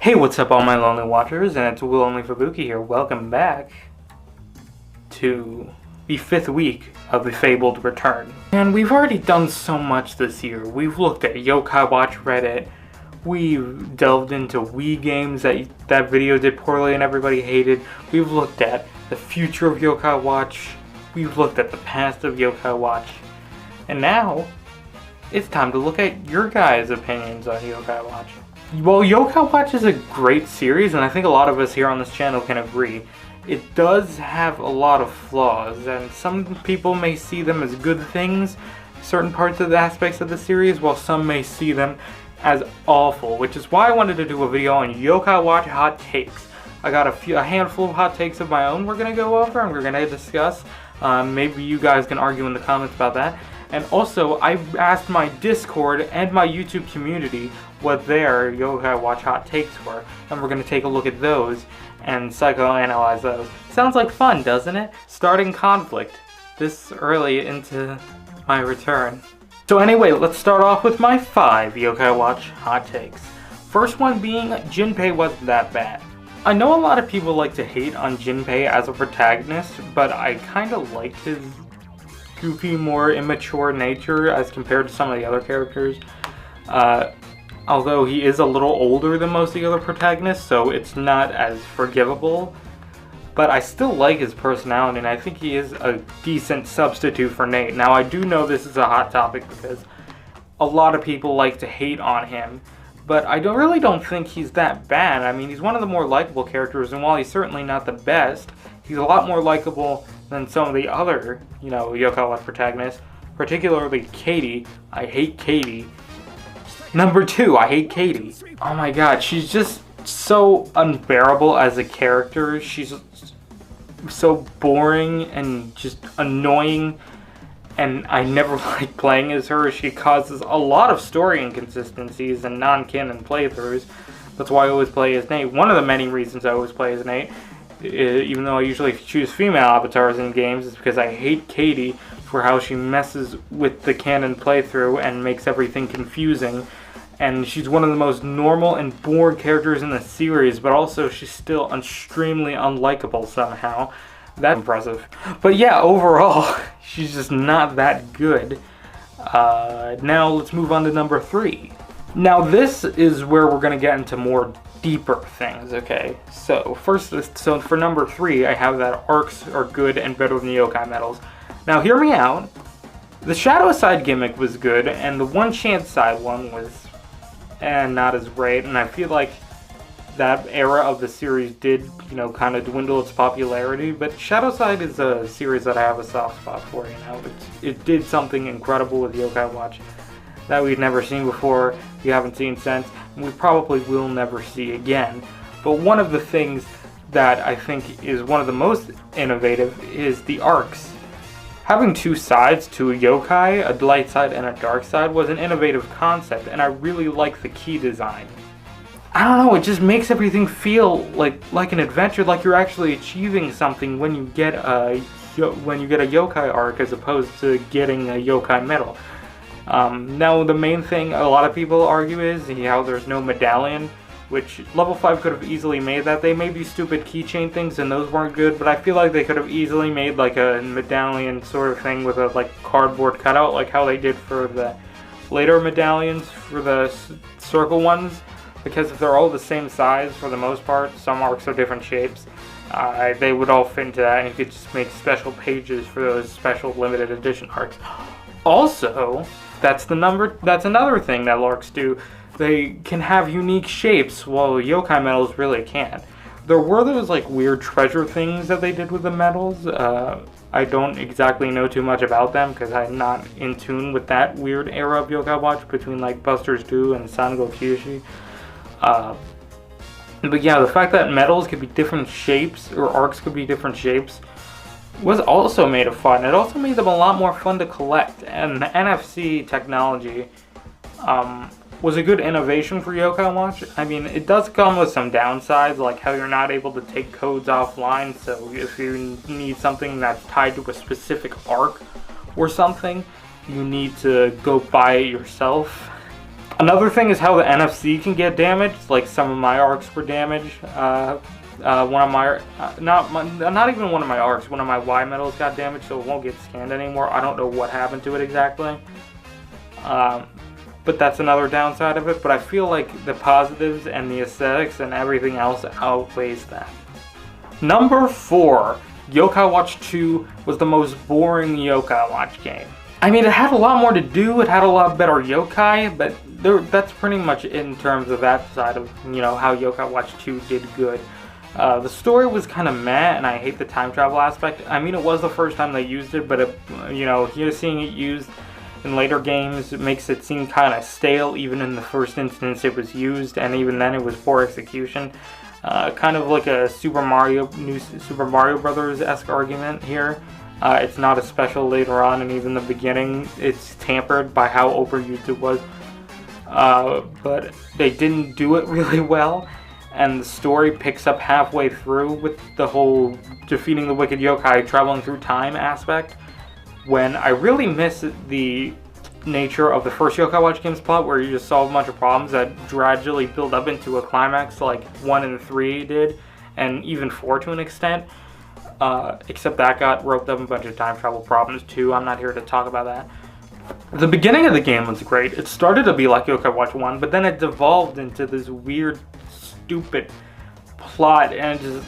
Hey, what's up all my lonely watchers, and it's Will Only Fabuki here. Welcome back to the 5th week of the Fabled Return. And we've already done so much this year. We've looked at Yokai Watch Reddit, we've delved into Wii games that video did poorly and everybody hated, we've looked at the future of Yokai Watch, we've looked at the past of Yokai Watch, and now it's time to look at your guys' opinions on Yokai Watch. Well, Yokai Watch is a great series, and I think a lot of us here on this channel can agree. It does have a lot of flaws, and some people may see them as good things, certain parts of the aspects of the series, while some may see them as awful, which is why I wanted to do a video on Yokai Watch hot takes. I got a handful of hot takes of my own we're going to go over, and we're going to discuss. Maybe you guys can argue in the comments about that. And also, I asked my Discord and my YouTube community what their Yokai Watch hot takes were, and we're going to take a look at those and psychoanalyze those. Sounds like fun, doesn't it? Starting conflict this early into my return. So anyway, let's start off with my 5 Yokai Watch hot takes. First one being, Jinpei wasn't that bad. I know a lot of people like to hate on Jinpei as a protagonist, but I kind of liked his goofy, more immature nature as compared to some of the other characters. Although he is a little older than most of the other protagonists, so it's not as forgivable. But I still like his personality, and I think he is a decent substitute for Nate. Now, I do know this is a hot topic because a lot of people like to hate on him, but I really don't think he's that bad. I mean, he's one of the more likable characters, and while he's certainly not the best, he's a lot more likable than some of the other, Yokai Watch protagonists, particularly Katie. I hate Katie. Number 2, I hate Katie. Oh my god, she's just so unbearable as a character. She's so boring and just annoying, and I never like playing as her. She causes a lot of story inconsistencies and non-canon playthroughs. That's why I always play as Nate. One of the many reasons I always play as Nate, even though I usually choose female avatars in games, is because I hate Katie for how she messes with the canon playthrough and makes everything confusing. And she's one of the most normal and boring characters in the series, but also she's still extremely unlikable somehow. That's impressive. But yeah, overall, she's just not that good. Now let's move on to number 3. Now this is where we're going to get into more deeper things, okay? So for number 3, I have that arcs are good and better than the yokai medals. Now hear me out. The Shadow Side gimmick was good, and the One Chance Side one was not as great, and I feel like that era of the series did, kind of dwindle its popularity, but Shadow Side is a series that I have a soft spot for, It did something incredible with Yokai Watch that we've never seen before, we haven't seen since, and we probably will never see again. But one of the things that I think is one of the most innovative is the arcs. Having 2 sides to a yokai, a light side and a dark side, was an innovative concept, and I really like the key design. I don't know, it just makes everything feel like an adventure, like you're actually achieving something when you get a yokai arc as opposed to getting a yokai medal. Now the main thing a lot of people argue is how there's no medallion, which level 5 could have easily made that. They may be stupid keychain things and those weren't good, but I feel like they could have easily made like a medallion sort of thing with a cardboard cutout, like how they did for the later medallions for the circle ones, because if they're all the same size for the most part, some arcs are different shapes, they would all fit into that, and you could just make special pages for those special limited edition arcs. Also, that's another thing that arcs do. They can have unique shapes, while yokai medals really can't. There were those weird treasure things that they did with the medals. I don't exactly know too much about them because I'm not in tune with that weird era of Yokai Watch between Buster's 2 and Sango Kyushi. But yeah, the fact that medals could be different shapes, or arcs could be different shapes, was also made it fun. It also made them a lot more fun to collect, and the NFC technology was a good innovation for Yokai Watch. I mean, it does come with some downsides, like how you're not able to take codes offline, so if you need something that's tied to a specific arc or something, you need to go buy it yourself. Another thing is how the NFC can get damaged. Like some of my arcs were damaged. One of my, not even one of my arcs, one of my Y metals got damaged, so it won't get scanned anymore. I don't know what happened to it exactly. But that's another downside of it. But I feel like the positives and the aesthetics and everything else outweighs that. Number 4, Yokai Watch 2 was the most boring Yokai Watch game. I mean, it had a lot more to do, it had a lot better yokai, but that's pretty much it in terms of that side of, you know, how Yokai Watch 2 did good. The story was kind of meh, and I hate the time travel aspect. I mean, it was the first time they used it, but, you know, here seeing it used in later games, it makes it seem kind of stale, even in the first instance it was used, and even then it was poor execution. Kind of like a new Super Mario Brothers-esque argument here. It's not as special later on, and even the beginning, it's tampered by how overused it was. But they didn't do it really well, and the story picks up halfway through with the whole defeating the wicked yokai traveling through time aspect, when I really miss the nature of the first Yokai Watch game's plot, where you just solve a bunch of problems that gradually build up into a climax like 1 and 3 did, and even 4 to an extent. Except that got roped up in a bunch of time travel problems too. I'm not here to talk about that. The beginning of the game was great. It started to be like Yokai Watch 1, but then it devolved into this weird, stupid plot, and it just,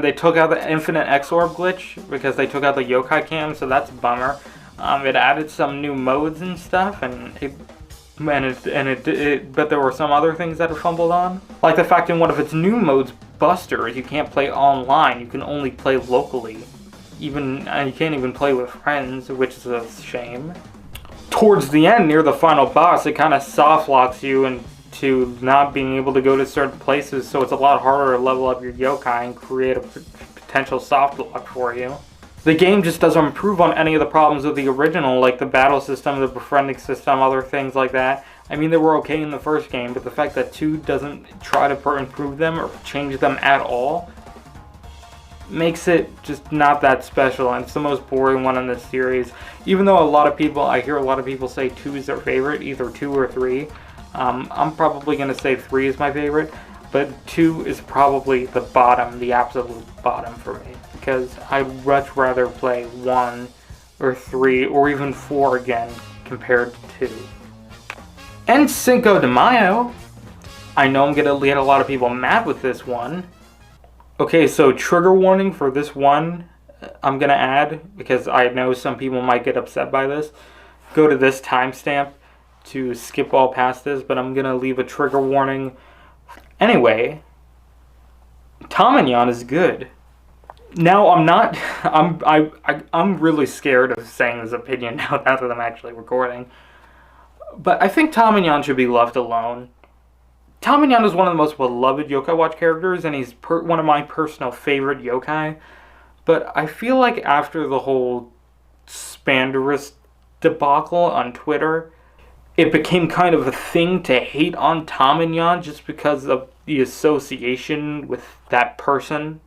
they took out the infinite X-Orb glitch because they took out the Yokai Cam, so that's a bummer. It added some new modes and stuff, but there were some other things that it fumbled on. Like the fact in one of its new modes, Buster, you can't play online, you can only play locally. You can't even play with friends, which is a shame. Towards the end, near the final boss, it kind of soft locks you into not being able to go to certain places, so it's a lot harder to level up your yokai and create a potential soft lock for you. The game just doesn't improve on any of the problems of the original, like the battle system, the befriending system, other things like that. I mean, they were okay in the first game, but the fact that 2 doesn't try to improve them or change them at all makes it just not that special, and it's the most boring one in this series. Even though I hear a lot of people say 2 is their favorite, either 2 or 3. I'm probably going to say 3 is my favorite, but 2 is probably the bottom, the absolute bottom for me, because I'd much rather play 1 or 3 or even 4 again compared to 2. And Cinco de Mayo. I know I'm going to get a lot of people mad with this one. Okay, so trigger warning for this one I'm going to add, because I know some people might get upset by this. Go to this timestamp to skip all past this, but I'm going to leave a trigger warning. Anyway, Tomnyan is good. Now, I'm really scared of saying this opinion now that I'm actually recording. But I think Tomnyan should be left alone. Tomnyan is one of the most beloved Yokai Watch characters, and he's one of my personal favorite yokai. But I feel like after the whole Spanderous debacle on Twitter, it became kind of a thing to hate on Tomnyan just because of the association with that person.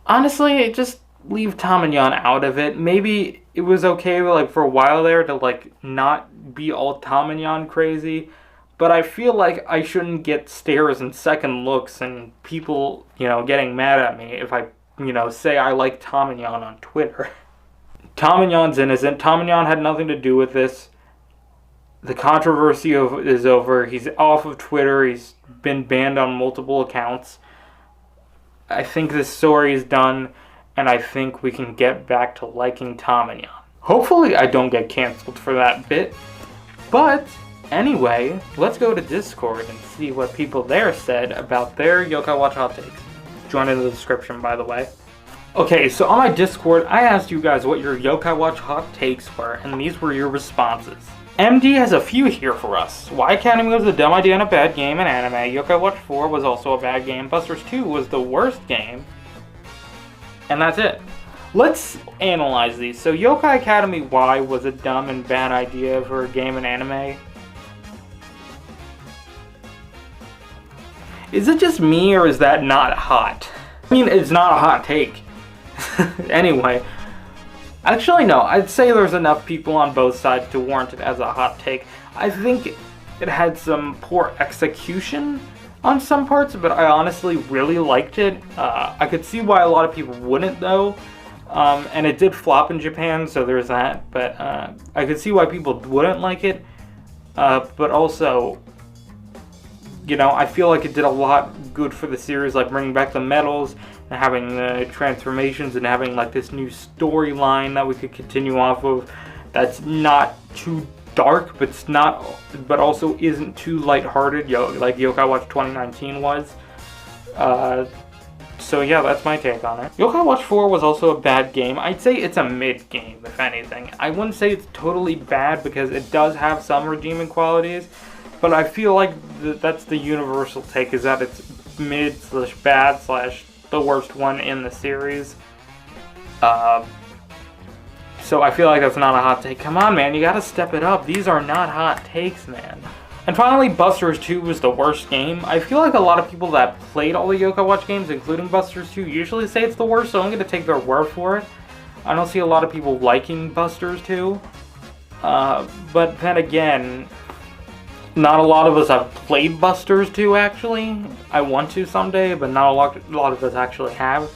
Honestly, just leave Tomnyan out of it. Maybe it was okay, like, for a while there to, like, not be all Tomnyan crazy. But I feel like I shouldn't get stares and second looks and people, getting mad at me if I, say I like Tomnyan on Twitter. Tomnyan's innocent. Tomnyan had nothing to do with this. The controversy is over. He's off of Twitter. He's been banned on multiple accounts. I think this story is done, and I think we can get back to liking Tomnyan. Hopefully I don't get canceled for that bit. But anyway, let's go to Discord and see what people there said about their Yokai Watch hot takes. Join in the description, by the way. Okay, so on my Discord, I asked you guys what your Yokai Watch hot takes were, and these were your responses. MD has a few here for us. Y Academy was a dumb idea and a bad game in anime. Yokai Watch 4 was also a bad game. Busters 2 was the worst game. And that's it. Let's analyze these. So Yokai Academy Y was a dumb and bad idea for a game in anime. Is it just me, or is that not hot? I mean, it's not a hot take. Anyway. Actually, no. I'd say there's enough people on both sides to warrant it as a hot take. I think it had some poor execution on some parts, but I honestly really liked it. I could see why a lot of people wouldn't though, and it did flop in Japan, so there's that, but I could see why people wouldn't like it, but also, you know, I feel like it did a lot good for the series, like bringing back the medals and having the transformations and having like this new storyline that we could continue off of that's not too dark, but also isn't too lighthearted, like Yokai Watch 2019 was. So yeah, that's my take on it. Yokai Watch 4 was also a bad game. I'd say it's a mid game, if anything. I wouldn't say it's totally bad because it does have some redeeming qualities, but I feel like that's the universal take, is that it's mid/bad/ the worst one in the series. So I feel like that's not a hot take. Come on, man, you gotta step it up. These are not hot takes, man. And finally, Busters 2 was the worst game. I feel like a lot of people that played all the Yokai Watch games, including Busters 2, usually say it's the worst, so I'm gonna take their word for it. I don't see a lot of people liking Busters 2. But then again, not a lot of us have played Busters 2, actually. I want to someday, but not a lot of us actually have.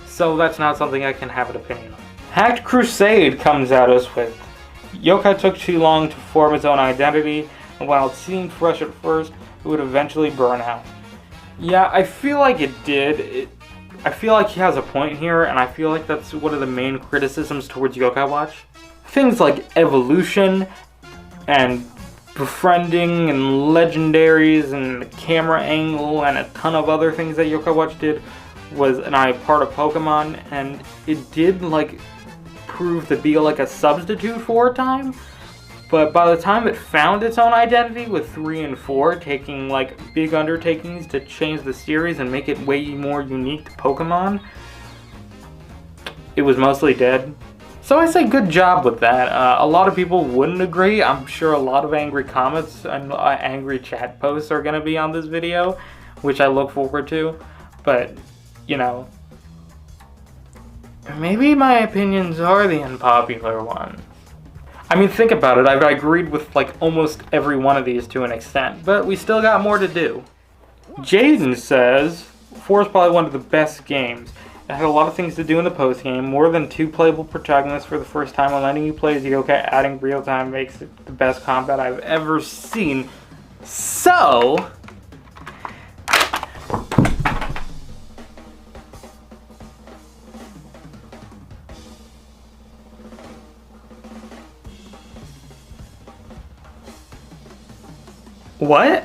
So that's not something I can have an opinion on. Hacked Crusade comes at us with, Yokai took too long to form its own identity, and while it seemed fresh at first, it would eventually burn out. Yeah, I feel like it did. I feel like he has a point here, and I feel like that's one of the main criticisms towards Yokai Watch. Things like evolution, and befriending, and legendaries, and the camera angle, and a ton of other things that Yokai Watch did was part of Pokemon, and it did like prove to be like a substitute for a time, but by the time it found its own identity with 3 and 4 taking like big undertakings to change the series and make it way more unique to Pokemon, it was mostly dead. So I say good job with that. A lot of people wouldn't agree. I'm sure a lot of angry comments and angry chat posts are going to be on this video, which I look forward to, but you know, maybe my opinions are the unpopular ones. I mean, think about it. I've agreed with like almost every one of these to an extent, but we still got more to do. Jaden says, 4 is probably one of the best games. It had a lot of things to do in the post-game, more than 2 playable protagonists for the first time, and letting you play as Yokai adding real-time makes it the best combat I've ever seen. So what?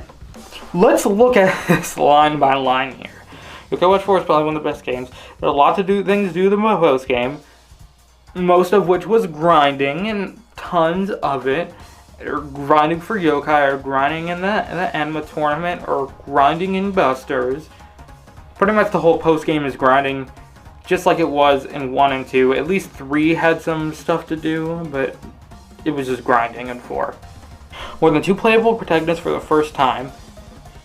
Let's look at this line by line here. Yokai Watch 4 is probably one of the best games. There's a lot to do things to do in the post game, most of which was grinding, and tons of it, or grinding for Yokai, or grinding in the Enma tournament, or grinding in Busters. Pretty much the whole post game is grinding, just like it was in 1 and 2. At least 3 had some stuff to do, but it was just grinding in 4. More than 2 playable protagonists for the first time.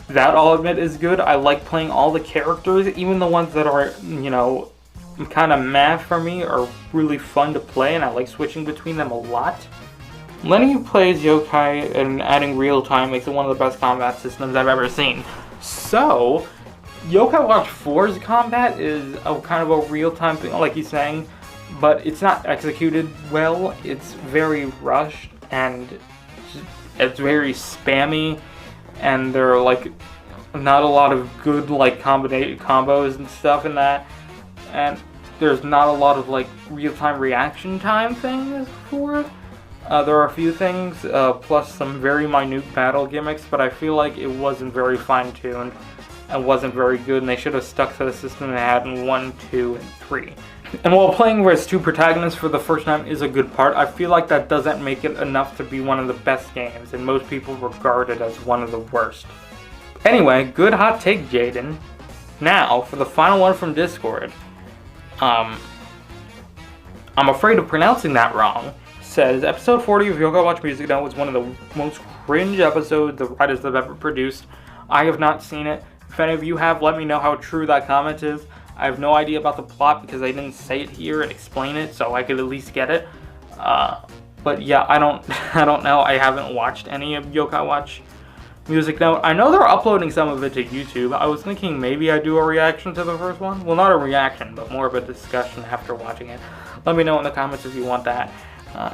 That, I'll admit, is good. I like playing all the characters, even the ones that are, you know, kind of meh for me, are really fun to play, and I like switching between them a lot. Letting you play as Yokai and adding real time makes it one of the best combat systems I've ever seen. So, Yokai Watch 4's combat is a kind of a real time thing, like he's saying, but it's not executed well. It's very rushed, and it's very spammy, and there are like not a lot of good like combos and stuff in that, and there's not a lot of like real-time reaction time things for it. There are a few things, plus some very minute battle gimmicks, but I feel like it wasn't very fine-tuned and wasn't very good, and they should have stuck to the system they had in 1, 2, and 3. And while playing as 2 protagonists for the first time is a good part, I feel like that doesn't make it enough to be one of the best games, and most people regard it as one of the worst. Anyway, good hot take, Jaden. Now, for the final one from Discord. I'm afraid of pronouncing that wrong. Says, episode 40 of Yokai Watch Music Note was one of the most cringe episodes the writers have ever produced. I have not seen it. If any of you have, let me know how true that comment is. I have no idea about the plot because I didn't say it here and explain it, so I could at least get it. But yeah, I don't know. I haven't watched any of Yokai Watch music note. I know they're uploading some of it to YouTube. I was thinking maybe I'd do a reaction to the first one. Well, not a reaction, but more of a discussion after watching it. Let me know in the comments if you want that.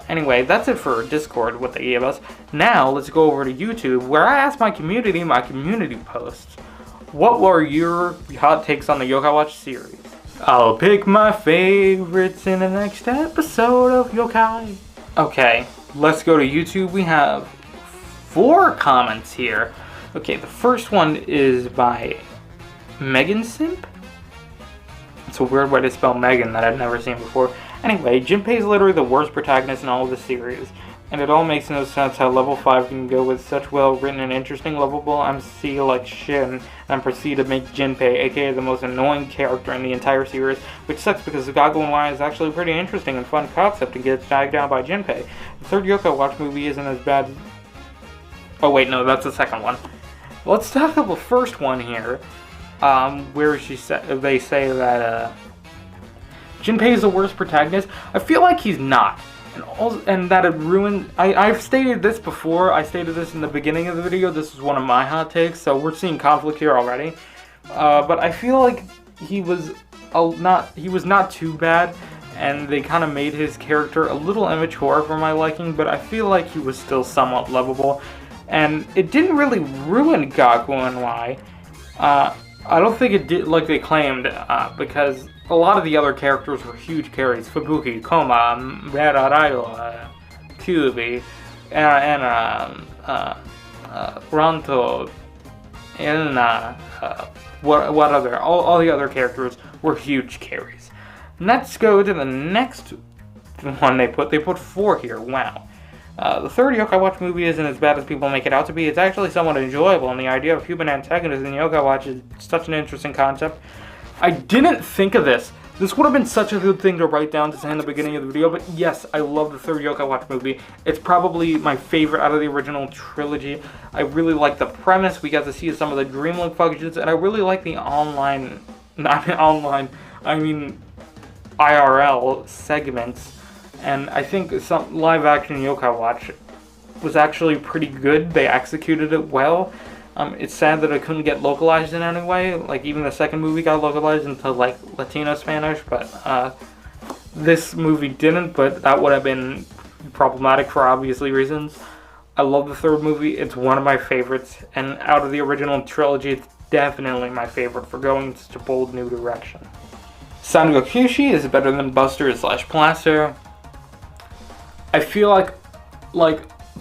Anyway, that's it for Discord, what they gave us. Now, let's go over to YouTube, where I asked my community posts, what were your hot takes on the Yokai Watch series? I'll pick my favorites in the next episode of Yokai. Okay, let's go to YouTube. We have 4 comments here. Okay, the first one is by Megan Simp. It's a weird way to spell Megan that I've never seen before. Anyway, Jinpei is literally the worst protagonist in all of the series, and it all makes no sense how level 5 can go with such well-written and interesting lovable MC like Shin, and proceed to make Jinpei, aka the most annoying character in the entire series, which sucks because the Goggle and Y is actually a pretty interesting and fun concept and gets dragged down by Jinpei. The third Yokai Watch movie isn't as bad as... Oh wait, no, that's the second one. Let's talk about the first one here, where they say that Jinpei is the worst protagonist. I feel like he's not. And that it ruined... I've stated this before. I stated this in the beginning of the video. This is one of my hot takes, so we're seeing conflict here already. But I feel like he was not too bad, and they kind of made his character a little immature for my liking, but I feel like he was still somewhat lovable. And it didn't really ruin Gaku and Y. I don't think it did like they claimed, because a lot of the other characters were huge carries. Fubuki, Koma, Merarayo, Kyubi, and Ranto, and what other? All the other characters were huge carries. Let's go to the next one they put. They put 4 here. Wow. The third Yokai Watch movie isn't as bad as people make it out to be. It's actually somewhat enjoyable, and the idea of human antagonists in Yokai Watch is such an interesting concept. I didn't think of this. This would have been such a good thing to write down to say in the beginning of the video, but yes, I love the third Yokai Watch movie. It's probably my favorite out of the original trilogy. I really like the premise. We got to see some of the Dreamlink functions, and I really like the IRL segments. And I think some live-action Yokai Watch was actually pretty good. They executed it well. It's sad that it couldn't get localized in any way. Like, even the second movie got localized into, like, Latino Spanish, but this movie didn't, but that would have been problematic for obviously reasons. I love the third movie. It's one of my favorites, and out of the original trilogy, it's definitely my favorite for going in such a bold new direction. Sango Kyushi is better than Buster / Plaster. I feel like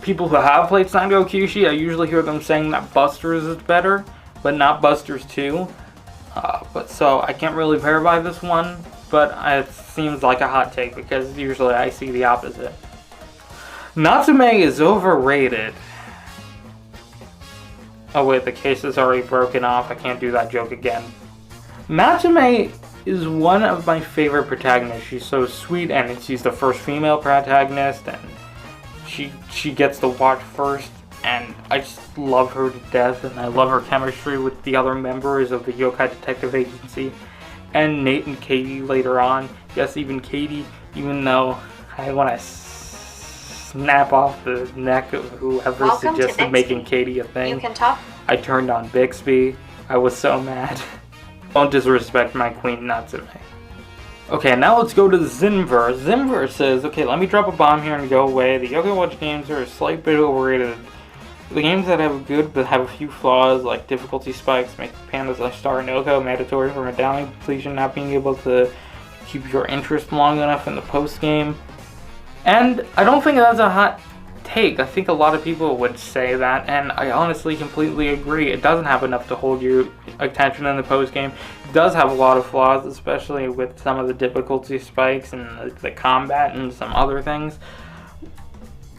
people who have played Sango Kyushi, I usually hear them saying that Buster's is better, but not Buster's 2. But so I can't really verify this one, but it seems like a hot take because usually I see the opposite. Natsume is overrated. Oh wait, the case is already broken off. I can't do that joke again. Natsume is one of my favorite protagonists. She's so sweet, and she's the first female protagonist, and she gets the watch first, and I just love her to death, and I love her chemistry with the other members of the Yokai Detective Agency, and Nate and Katie later on. Yes, even Katie, even though I want to snap off the neck of whoever suggested making Katie a thing. You can talk. I turned on Bixby. I was so mad. Don't disrespect my queen Natsume. Okay, now let's go to Zinver. Zinver says, okay, let me drop a bomb here and go away. The Yokai Watch games are a slight bit overrated. The games that have good but have a few flaws, like difficulty spikes, make pandas like Star and Oko mandatory for medallion completion, not being able to keep your interest long enough in the post-game. And I don't think that's a hot take. I think a lot of people would say that, and I honestly completely agree. It doesn't have enough to hold your attention in the post game. It does have a lot of flaws, especially with some of the difficulty spikes and the combat and some other things.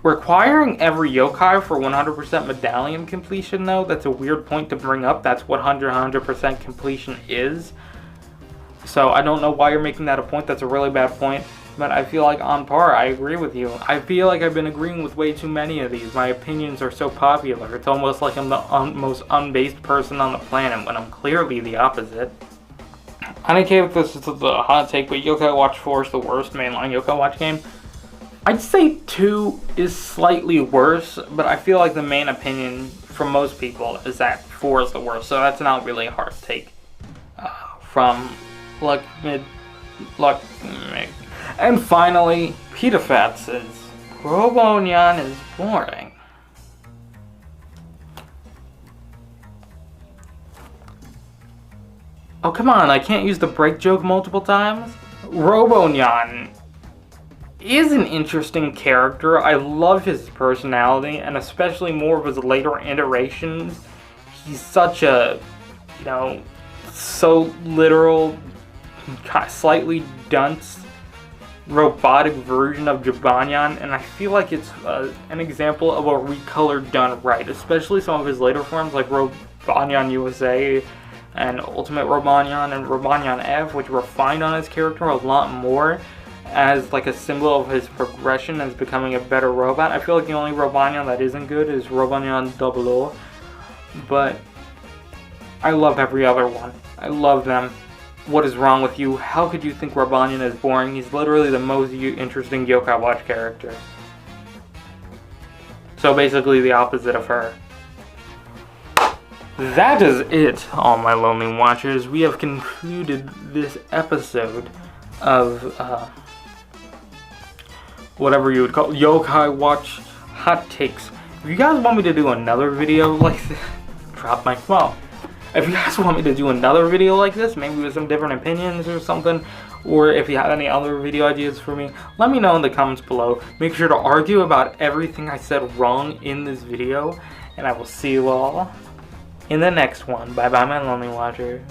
Requiring every yokai for 100% medallion completion, though, that's a weird point to bring up. That's what 100% completion is. So I don't know why you're making that a point. That's a really bad point. But I feel like on par, I agree with you. I feel like I've been agreeing with way too many of these. My opinions are so popular. It's almost like I'm the most unbased person on the planet when I'm clearly the opposite. I don't care if this is a hot take, but Yokai Watch 4 is the worst mainline Yokai Watch game. I'd say 2 is slightly worse, but I feel like the main opinion from most people is that 4 is the worst, so that's not really a hard take from Luck Mid. And finally, Peter Fat says, Robonyan is boring. Oh, come on, I can't use the break joke multiple times? Robonyan is an interesting character. I love his personality, and especially more of his later iterations. He's such a, you know, so literal, slightly dunce, robotic version of Jibanyan, and I feel like it's an example of a recolor done right, especially some of his later forms like Robonyan USA and Ultimate Robonyan and Robonyan F, which refined on his character a lot more as like a symbol of his progression as becoming a better robot. I feel like the only Robonyan that isn't good is Robonyan Galore, but I love every other one. I love them. What is wrong with you? How could you think Robonyan is boring? He's literally the most interesting Yokai Watch character. So basically the opposite of her. That is it, all my lonely watchers. We have concluded this episode of whatever you would call Yokai Watch Hot Takes. If you guys want me to do another video like this, drop my phone. If you guys want me to do another video like this, maybe with some different opinions or something, or if you have any other video ideas for me, let me know in the comments below. Make sure to argue about everything I said wrong in this video, and I will see you all in the next one. Bye bye, my lonely watchers.